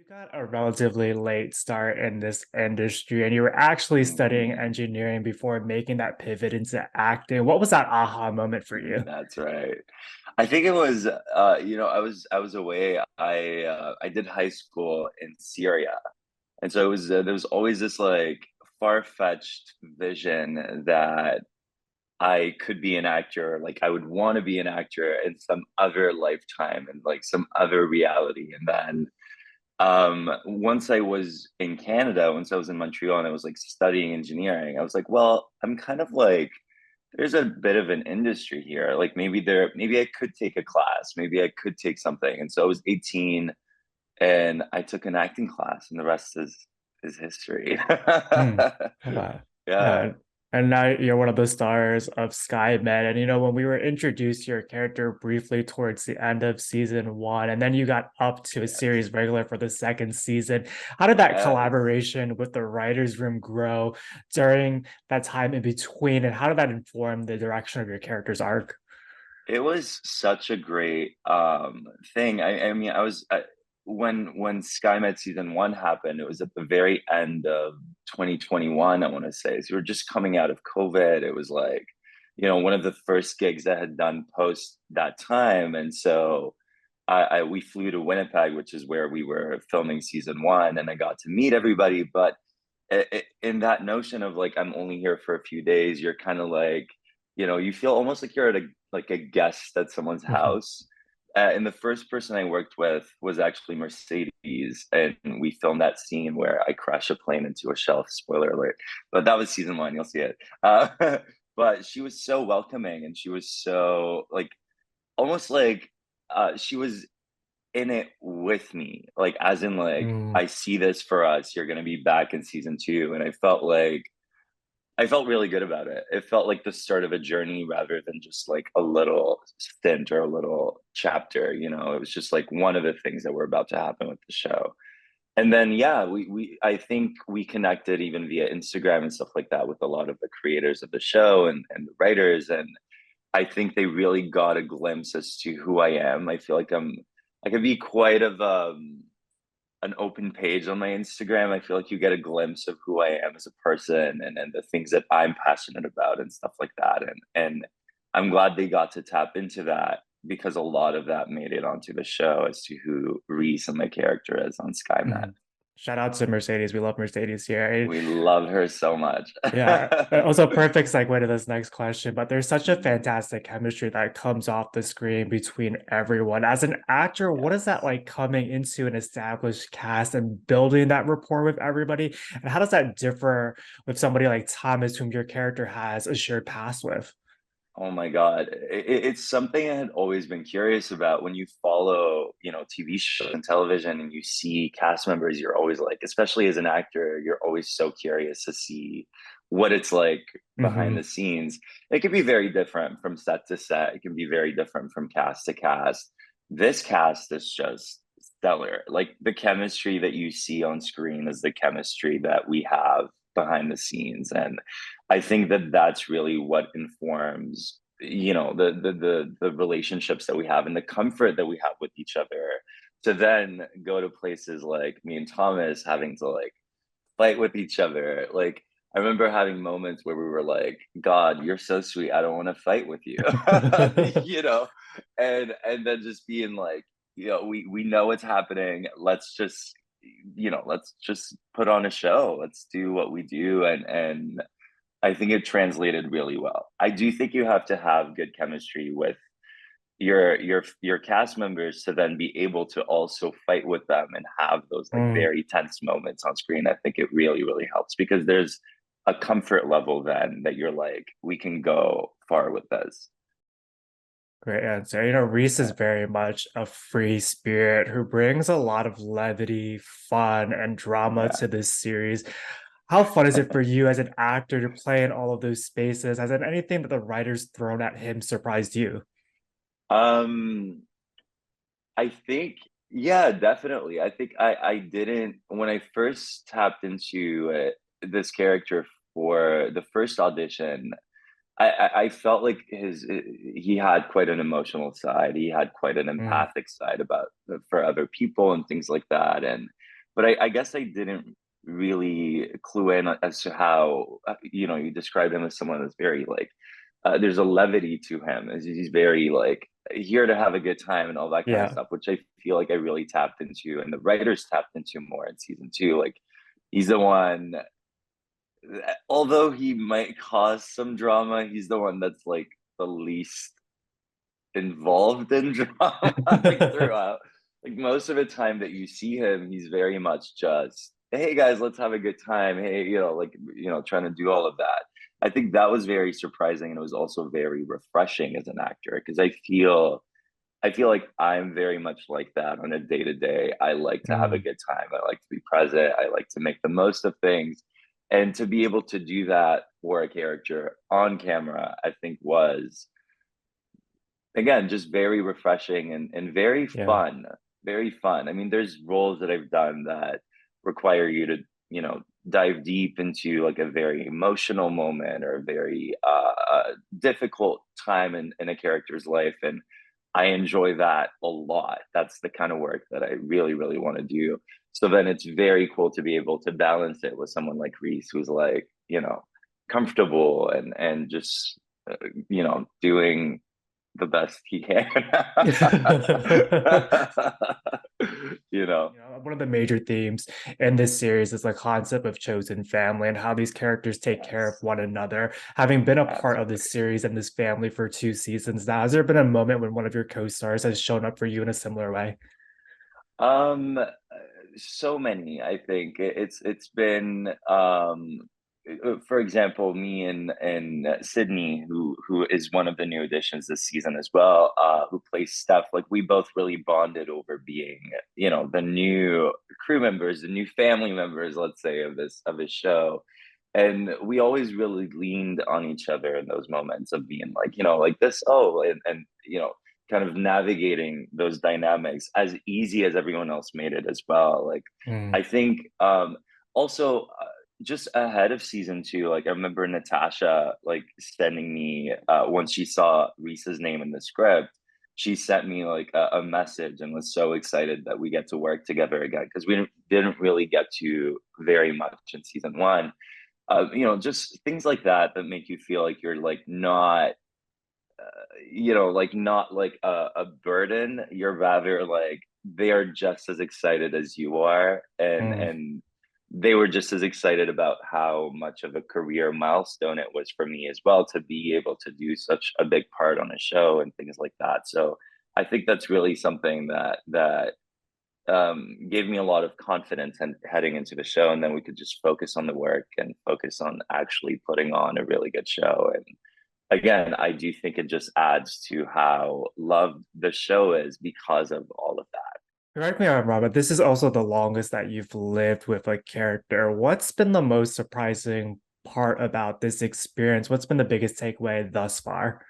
got a relatively late start in this industry and you were actually studying Mhm. engineering before making that pivot into acting. What was that aha moment for you? That's right. I think it was I was away. I did high school in Syria. And so it was there was always this like far-fetched vision that I could be an actor, like I would want to be an actor in some other lifetime and like some other reality. And then once I was in Canada, once I was in Montreal and I was like studying engineering, I was like, well, I'm kind of like there's a bit of an industry here. Like maybe I could take a class, maybe I could take something. And so I was 18 and I took an acting class and the rest is history. Hmm. Wow. Yeah. Yeah. And now you're one of the stars of SkyMed. And when we were introduced to your character briefly towards the end of season one, and then you got up to a Yes. series regular for the second season, how did that Yes. collaboration with the writers' room grow during that time in between? And how did that inform the direction of your character's arc? It was such a great thing. I mean, when SkyMed season one happened, it was at the very end of 2021, I want to say. So we were just coming out of COVID. It was like, one of the first gigs I had done post that time. And so we flew to Winnipeg, which is where we were filming season one, and I got to meet everybody. But in that notion of like I'm only here for a few days, you're kind of like, you feel almost like you're at a guest at someone's Mhm. house. And the first person I worked with was actually Mercedes, and we filmed that scene where I crash a plane into a shelf. Spoiler alert! But that was season one. You'll see it. But she was so welcoming, and she was so like almost like she was in it with me, like as in like Mm. I see this for us. You're gonna be back in season two, and I felt really good about it. It felt like the start of a journey rather than just like a little stint or a little chapter. It was just like one of the things that were about to happen with the show. And then yeah, we I think we connected even via Instagram and stuff like that with a lot of the creators of the show and the writers, and I think they really got a glimpse as to who I am. I feel like I could be quite of an open page on my Instagram. I feel like you get a glimpse of who I am as a person and the things that I'm passionate about and stuff like that. And I'm glad they got to tap into that because a lot of that made it onto the show as to who Reese and my character is on SkyMed. Mhm. Shout out to Mercedes. We love Mercedes here. We love her so much. Yeah, also perfect segue to this next question, but there's such a fantastic chemistry that comes off the screen between everyone. As an actor, what is that Yes. like coming into an established cast and building that rapport with everybody? And how does that differ with somebody like Thomas, whom your character has a shared past with? Oh my God. It's something I had always been curious about. When you follow, TV shows and television and you see cast members, you're always like, especially as an actor, you're always so curious to see what it's like behind Hmm. the scenes. It can be very different from set to set, it can be very different from cast to cast. This cast is just stellar. Like the chemistry that you see on screen is the chemistry that we have behind the scenes. And I think that that's really what informs, the relationships that we have and the comfort that we have with each other. To then go to places like me and Thomas having to like fight with each other. Like I remember having moments where we were like, God, you're so sweet. I don't want to fight with you. you know, and then just being like, we know what's happening. Let's just put on a show. Let's do what we do, and I think it translated really well. I do think you have to have good chemistry with your cast members to then be able to also fight with them and have those like Mm. very tense moments on screen. I think it really, really helps because there's a comfort level then that you're like, we can go far with this. Great answer. Reese is Yeah. very much a free spirit who brings a lot of levity, fun, and drama Yeah. to this series. How fun is it for you as an actor to play in all of those spaces? Has anything that the writers thrown at him surprised you? um I think, yeah, definitely. I think I didn't when I first tapped into this character for the first audition. I felt like he had quite an emotional side. He had quite an Mm. empathic side about for other people and things like that. And but I guess I didn't really clue in as to how you describe him as someone that's very like there's a levity to him, as he's very like here to have a good time and all that kind of Yeah. stuff, which I feel like I really tapped into and the writers tapped into more in season two. Like he's the one, although he might cause some drama, he's the one that's like the least involved in drama like throughout. Like most of the time that you see him, he's very much just, hey guys, let's have a good time. Hey, like trying to do all of that. I think that was very surprising, and it was also very refreshing as an actor because I feel like I'm very much like that on a day to day. I like to have a Mm, good time. I like to be present. I like to make the most of things. And to be able to do that for a character on camera, I think was, again, just very refreshing and very yeah. fun. Very fun. I mean, there's roles that I've done that require you to, dive deep into like a very emotional moment or a very difficult time in a character's life. And I enjoy that a lot. That's the kind of work that I really, really want to do. So then it's very cool to be able to balance it with someone like Reese, who's like, comfortable and just, doing the best he can. you know, One of the major themes in this series is the concept of chosen family and how these characters take care of yes, one another. Having been a part of this absolutely. series and this family for 2 seasons now, has there been a moment when one of your co-stars has shown up for you in a similar way? So many. I think it's been for example, me and Sydney, who is one of the new additions this season as well, who plays Steph. Like we both really bonded over being, the new crew members, the new family members, let's say, of this show. And we always really leaned on each other in those moments of being like, like this, oh, and kind of navigating those dynamics as easy as everyone else made it as well. Like, Mm, I think also just ahead of season two, like I remember Natasha like sending me once she saw Reese's name in the script, she sent me like a message and was so excited that we get to work together again because we didn't really get to very much in season one. Just things like that make you feel like you're like not like not like a burden. You're rather like they are just as excited as you are, mm. and they were just as excited about how much of a career milestone it was for me as well to be able to do such a big part on a show and things like that. So I think that's really something that gave me a lot of confidence and heading into the show, and then we could just focus on the work and focus on actually putting on a really good show. And again, I do think it just adds to how loved the show is because of all of that. Correct me if I'm wrong, but this is also the longest that you've lived with a character. What's been the most surprising part about this experience? What's been the biggest takeaway thus far?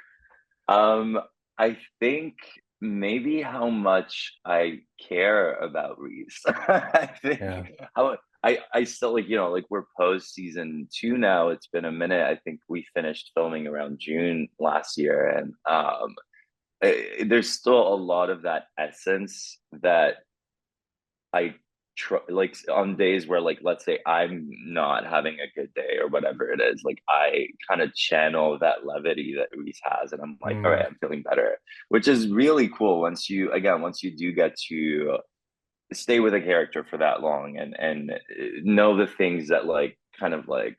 I think maybe how much I care about Reese. I think Yeah. how I still like, like we're post season two now. It's been a minute. I think we finished filming around June last year, and there's still a lot of that essence that I like on days where like let's say I'm not having a good day or whatever it is, like I kind of channel that levity that Reese has, and I'm like, all right, Mm, I'm feeling better, which is really cool once you do get to stay with a character for that long and know the things that like kind of like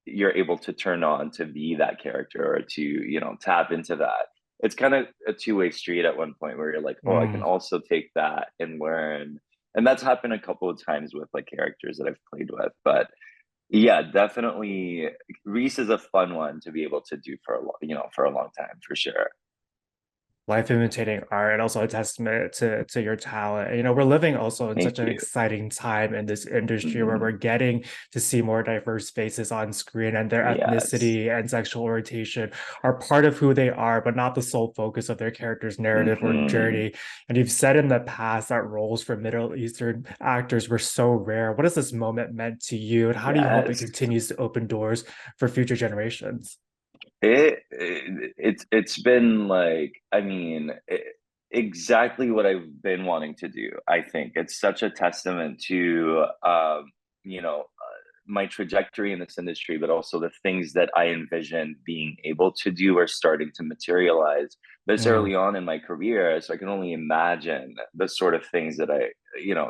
you're able to turn on to be that character or to tap into that. It's kind of a two-way street at one point where you're like, oh, I can mm. also take that and learn. And that's happened a couple of times with like characters that I've played with. But yeah, definitely Reese is a fun one to be able to do for for a long time for sure. Life imitating art and also a testament to your talent. We're living also in such Thank an you. exciting time in this industry where we're Mhm. getting to see more diverse faces on screen and their Yes. ethnicity and sexual orientation are part of who they are, but not the sole focus of their character's narrative or Hmm. journey. And you've said in the past that roles for Middle Eastern actors were so rare. What has this moment meant to you, and how do you hope it Yes. continues to open doors for future generations? It's been like, I mean, exactly what I've been wanting to do. I think it's such a testament to you know, my trajectory in this industry, but also the things that I envisioned being able to do are starting to materialize this Mm, early on in my career. So I can only imagine the sort of things that I,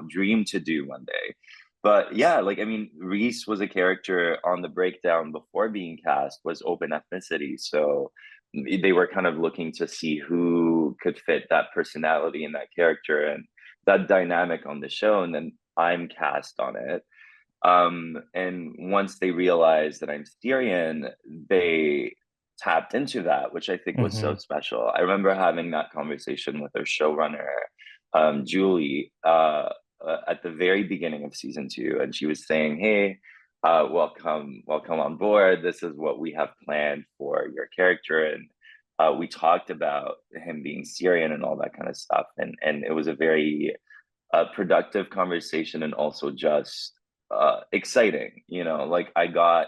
dream to do one day. But yeah, like I mean, Reese was a character on the breakdown before being cast was open ethnicity. So they were kind of looking to see who could fit that personality and that character and that dynamic on the show. And then I'm cast on it. And once they realized that I'm Syrian, they tapped into that, which I think was so hmm special. I remember having that conversation with their showrunner, Julie, at the very beginning of season two, and she was saying, "Hey, welcome on board. This is what we have planned for your character." And we talked about him being Syrian and all that kind of stuff, and it was a very productive conversation and also just exciting. Like I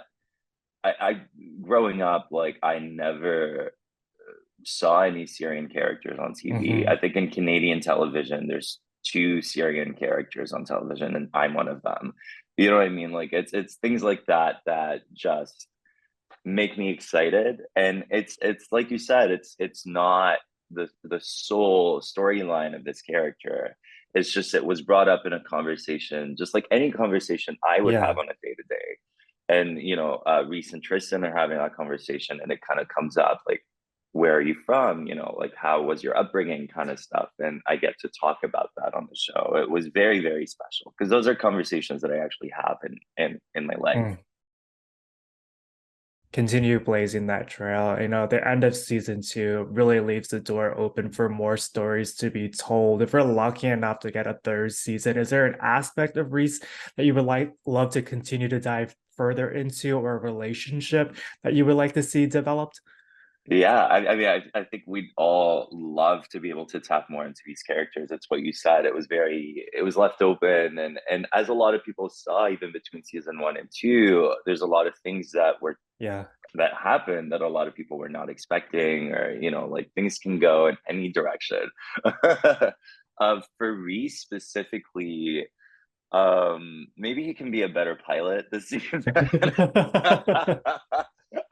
growing up, like I never saw any Syrian characters on TV. hmm I think in Canadian television, there's two Syrian characters on television, and I'm one of them. You know what I mean? Like it's things like that that just make me excited. And it's like you said, it's not the sole storyline of this character. It's just it was brought up in a conversation, just like any conversation I would have Yeah. on a day to day. And Reese and Tristan are having that conversation, and it kind of comes up like, where are you from? Like how was your upbringing, kind of stuff. And I get to talk about that on the show. It was very, very special because those are conversations that I actually have in my life. Mm. Continue blazing that trail. The end of season two really leaves the door open for more stories to be told. If we're lucky enough to get a third season, is there an aspect of Reese that you would love to continue to dive further into, or a relationship that you would like to see developed? Yeah, I mean, I think we'd all love to be able to tap more into these characters. It's what you said. It was left open, and as a lot of people saw, even between season one and two, there's a lot of things Yeah. that happened that a lot of people were not expecting, or like things can go in any direction. For Reese specifically, maybe he can be a better pilot this season.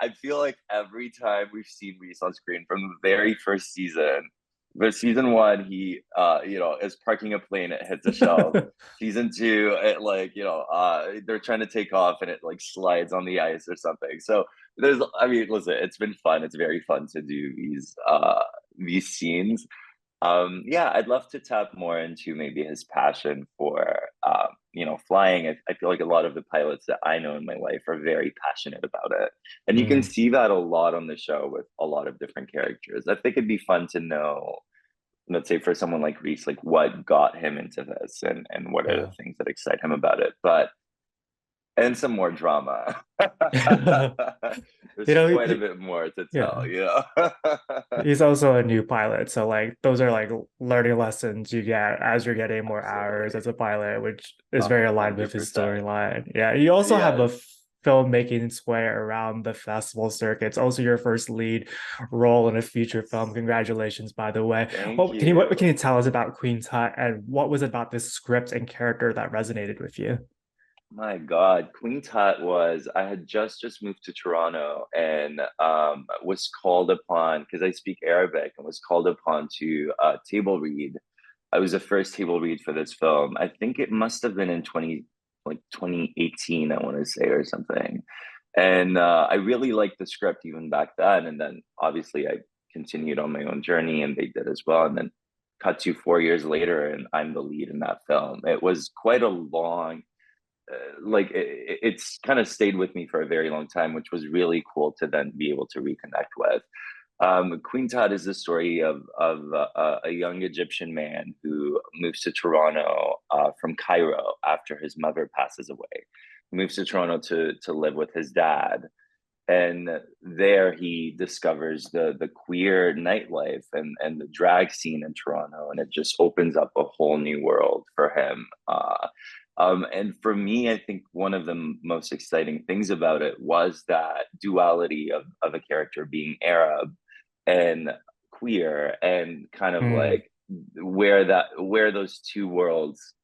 I feel like every time we've seen Reese on screen from the very first season, but season one, he is parking a plane, it hits a shelf. Season two, it like, they're trying to take off and it like slides on the ice or something. So I mean, listen, it's been fun. It's very fun to do these scenes. Yeah, I'd love to tap more into maybe his passion for flying. I feel like a lot of the pilots that I know in my life are very passionate about it, and you can Mm, see that a lot on the show with a lot of different characters. I think it'd be fun to know, let's say, for someone like Reese, like what got him into this, and what are the yeah. things that excite him about it. But and some more drama. There's quite a He, bit more to tell, yeah. He's also a new pilot, so like those are like learning lessons you get as you're getting more hours Absolutely. as a pilot, which is A very aligned with hundred his percent. storyline. Yeah, you also have a Yes. film making its way around the festival circuit. It's also your first lead role in a feature film. Congratulations, by the way. Thank What can you. you tell us about Queen Tut, and what was it about this script and character that resonated with you? My God, Queen Tut was, I had just moved to Toronto and was called upon, because I speak Arabic, and was called upon to table read. I was the first table read for this film. I think it must have been in 2018, I want to say, or something. And I really liked the script even back then. And then obviously I continued on my own journey, and they did as well. And then cut to 4 years later, and I'm the lead in that film. It was quite a long, like it's kind of stayed with me for a very long time, which was really cool to then be able to reconnect with. Queen Tut is the story of a young Egyptian man who moves to Toronto from Cairo after his mother passes away. He moves to Toronto to live with his dad, and there he discovers the queer nightlife and the drag scene in Toronto, and it just opens up a whole new world for him. And for me, I think one of the most exciting things about it was that duality of a character being Arab and queer, and kind of Mm, like where those two worlds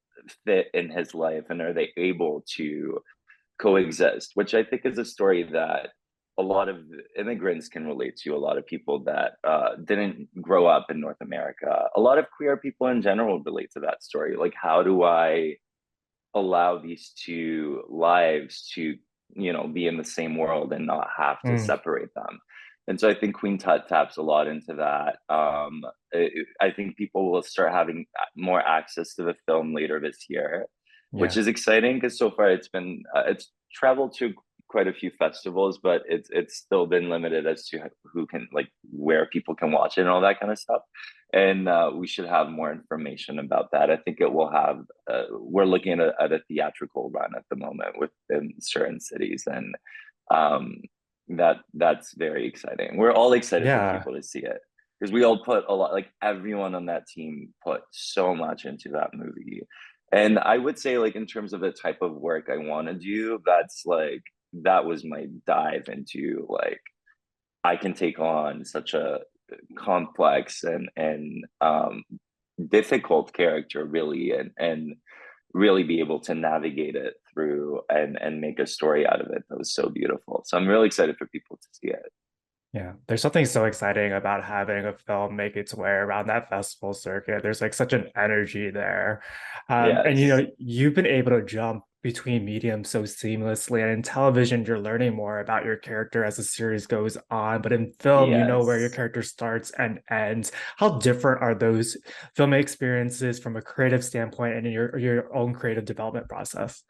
fit in his life, and are they able to coexist, which I think is a story that a lot of immigrants can relate to, a lot of people that didn't grow up in North America, a lot of queer people in general relate to that story. Like, how do I allow these two lives to, be in the same world and not have to Mm, separate them? And so I think Queen Tut taps a lot into that. I think people will start having more access to the film later this year, which yeah. is exciting because so far it's traveled to quite a few festivals, but it's still been limited as to who can, like, where people can watch it and all that kind of stuff. And we should have more information about that. I think it will have. We're looking at a theatrical run at the moment within certain cities, and um, that's very exciting. We're all excited for Yeah. people to see it because we all put a lot. Like, everyone on that team put so much into that movie. And I would say, like, in terms of the type of work I want to do, that was my dive into, like, I can take on such a complex and difficult character, really, and really be able to navigate it through and make a story out of it that was so beautiful. So I'm really excited for people to see it. Yeah, there's something so exciting about having a film make its way around that festival circuit. There's like such an energy there. And Yes. you've been able to jump between mediums so seamlessly. And in television, you're learning more about your character as the series goes on. But in film, you know where your Yes. character starts and ends. How different are those film experiences from a creative standpoint and in your own creative development process?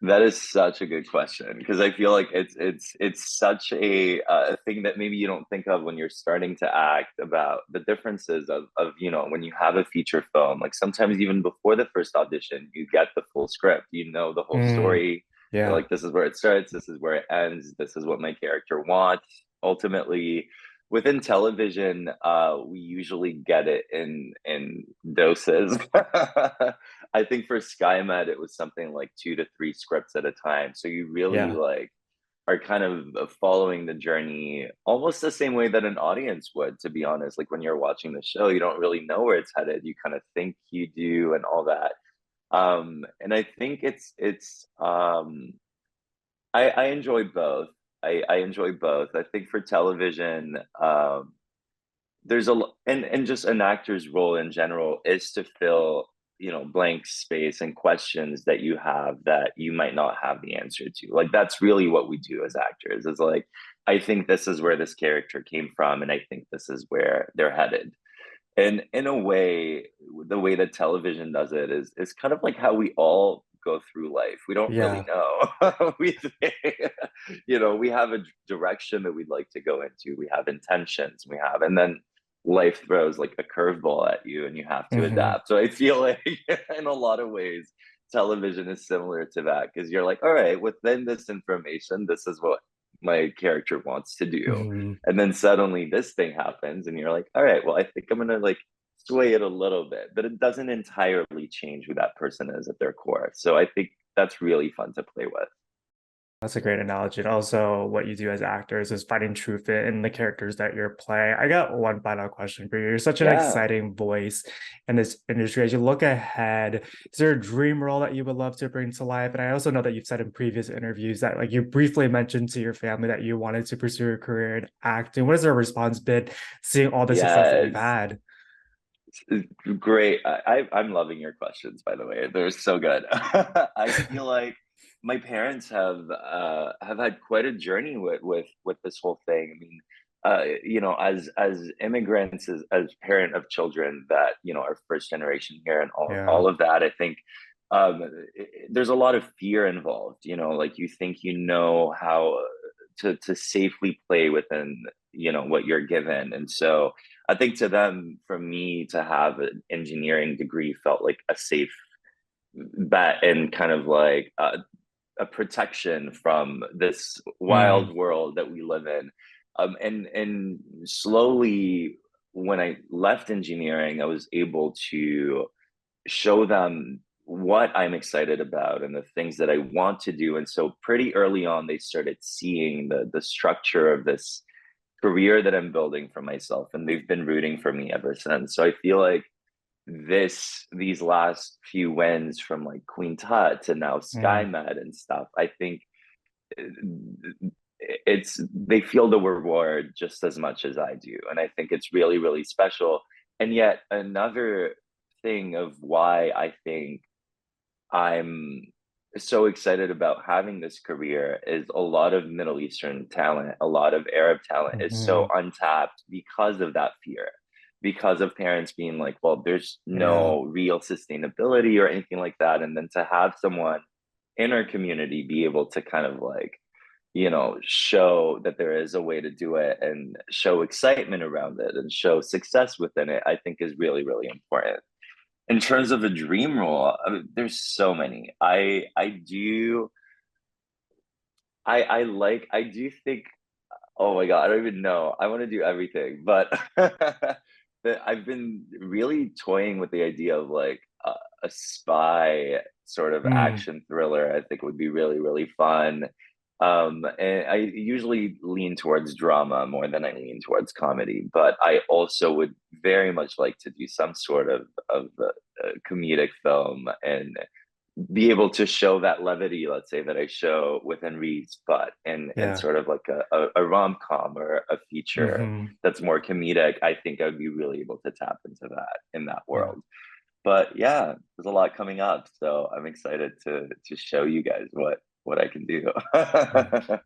That is such a good question because I feel like it's such a thing that maybe you don't think of when you're starting to act, about the differences of when you have a feature film. Like, sometimes even before the first audition, you get the full script, the whole Mm, story. You're yeah, like, this is where it starts, this is where it ends, this is what my character wants. Ultimately, within television, we usually get it in doses. I think for SkyMed, it was something like 2 to 3 scripts at a time. So you really, yeah. like, are kind of following the journey almost the same way that an audience would, to be honest. Like, when you're watching the show, you don't really know where it's headed. You kind of think you do and all that. And I think I enjoy both. I enjoy both. I think for television, and just an actor's role in general is to fill blank space and questions that you have that you might not have the answer to. Like, that's really what we do as actors, is like, I think this is where this character came from, and I think this is where they're headed. And in a way, the way that television does it is kind of like how we all go through life. We don't really Yeah. know. We have a direction that we'd like to go into. We have intentions. And then life throws like a curveball at you, and you have to Hmm. adapt. So I feel like, in a lot of ways, television is similar to that, because you're like, all right, within this information, this is what my character wants to do. Hmm. And then suddenly this thing happens, and you're like, all right, well, I think I'm gonna, like, sway it a little bit, but it doesn't entirely change who that person is at their core. So I think that's really fun to play with. That's a great analogy. And also, what you do as actors is finding truth in the characters that you're playing. I got one final question for you. You're such an Yeah. exciting voice in this industry. As you look ahead, is there a dream role that you would love to bring to life? And I also know that you've said in previous interviews that, like, you briefly mentioned to your family that you wanted to pursue a career in acting. What has their response been, seeing all the success that you've Yes. had? Great. I'm loving your questions, by the way. They're so good. I feel like my parents have had quite a journey with this whole thing. I mean, as immigrants, as parent of children that are first generation here, and all Yeah. of that, I think there's a lot of fear involved. Like, you think how to safely play within what you're given. And so I think to them, for me to have an engineering degree felt like a safe bet, and kind of like a protection from this Mm, wild world that we live in. And slowly, when I left engineering, I was able to show them what I'm excited about and the things that I want to do. And so pretty early on, they started seeing the structure of this career that I'm building for myself, and they've been rooting for me ever since. So I feel like these last few wins from like Queen Tut to now Mm, SkyMed and stuff, I think it's they feel the reward just as much as I do. And I think it's really, really special. And yet another thing of why I think I'm so excited about having this career is a lot of Middle Eastern talent, a lot of Arab talent is so mhm. untapped because of that fear, because of parents being like, well, there's Yeah, no real sustainability or anything like that. And then to have someone in our community be able to kind of like, show that there is a way to do it and show excitement around it and show success within it, I think is really, really important. In terms of a dream role, I mean, there's so many. I do think, oh my God, I don't even know. I want to do everything, but I've been really toying with the idea of like a spy sort of mm, action thriller. I think would be really, really fun. And I usually lean towards drama more than I lean towards comedy, but I also would very much like to do some sort of comedic film and be able to show that levity, let's say, that I show within Reese, but in yeah. sort of like a rom com or a feature Hmm. that's more comedic. I think I would be really able to tap into that in that Yeah. world. But yeah, there's a lot coming up, so I'm excited to show you guys what I can do. Yeah.